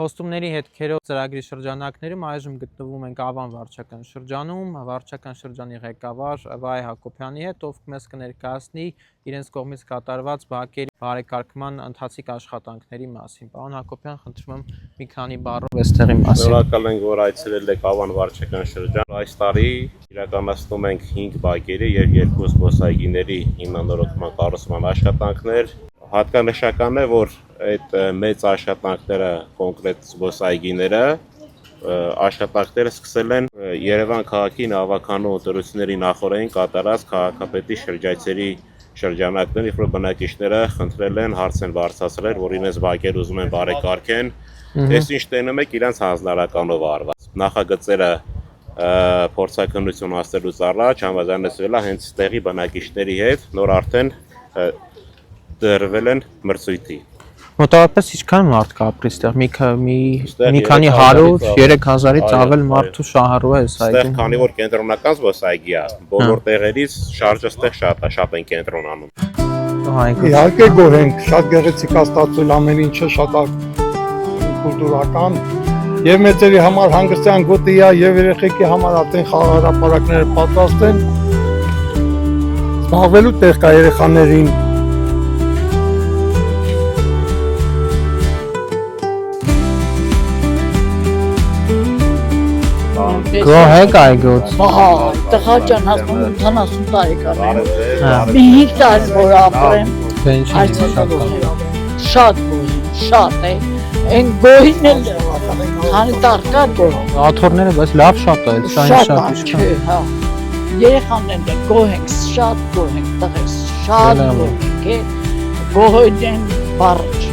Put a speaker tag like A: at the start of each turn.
A: Խոստումների հետքերով ծրագրի շրջանակներում այժմ գտնվում ենք Ավան վարչական շրջանում, վարչական շրջանի ղեկավար Վահե Հակոբյանի հետ, ով մեզ կներկայացնի իրենց կողմից կատարված բակերի բարեկարգման ընթացիկ աշխատանքների մասին։ Պարոն Հակոբյան, խնդրում եմ մի քանի բառով այստեղի մասին։
B: Շնորհակալ ենք, որ այցելել եք Ավան վարչական շրջան։ Այս տարի իրականացնում ենք 5 բակերի եւ 2 զբոսայգիների հիմնանորոգման կառուցման աշխատանքներ։ Հատկանշական է, որ այդ մեծ աշխատանքները, կոնկրետ զբոսայգիները, աշխատանքները սկսել են Երևան քաղաքի նավականու ընտրությունների նախօրեին կատարած քաղաքապետի շրջայցերի շրջանակներում, որ բնակիչները խնդրել են, հարց են բարձրացրել, որ իրենց բակեր ուզում են բարեկարգեն։ Այս ինչ տենում եք իրենց հանձնարարականով արված։ Նախագծերը փորձաքննություն հասնելուց առաջ համաձայնեցվել է հենց տեղի բնակիչների հետ, նոր արդեն դրվել են մրցույթի։
A: Մոտավորապես ինչքան մարդ կա ապրի այստեղ, մի քանի 100-3000-ից ավել մարդու շահառու է այս այգին։
B: Այստեղ քանի որ կենտրոնական զբոսայգի է, բոլոր տեղերից շարժը այստեղ շատ են կենտրոնանում։
C: Իհարկե գոհենք, շատ գեղեցիկ է ստացվել ամեն ինչը, շատ կուլտուրական եւ մեծերի համար հանգստյան գոտի է եւ երեխեքի համար արդեն խաղահրապարակները պատրաստ են։ Զբաղվելու տեղ կա երեխաներին։
A: Գոհ այգոց։
D: Ահա, տղա ջան, ասում 80 տարեկան եմ։ Մի 5 տարի որ ապրեմ։ Շատ գոհ, շատ է։ Այն գոհին էլ քանի տարկա գոհ։
A: Աթոռները բայց լավ շատ է,
D: շատ չէ, հա։ Երեխաներն էլ գոհ ենք, շատ գոհ ենք, տղես, շատ գոհ ենք, գոհ են բարջ։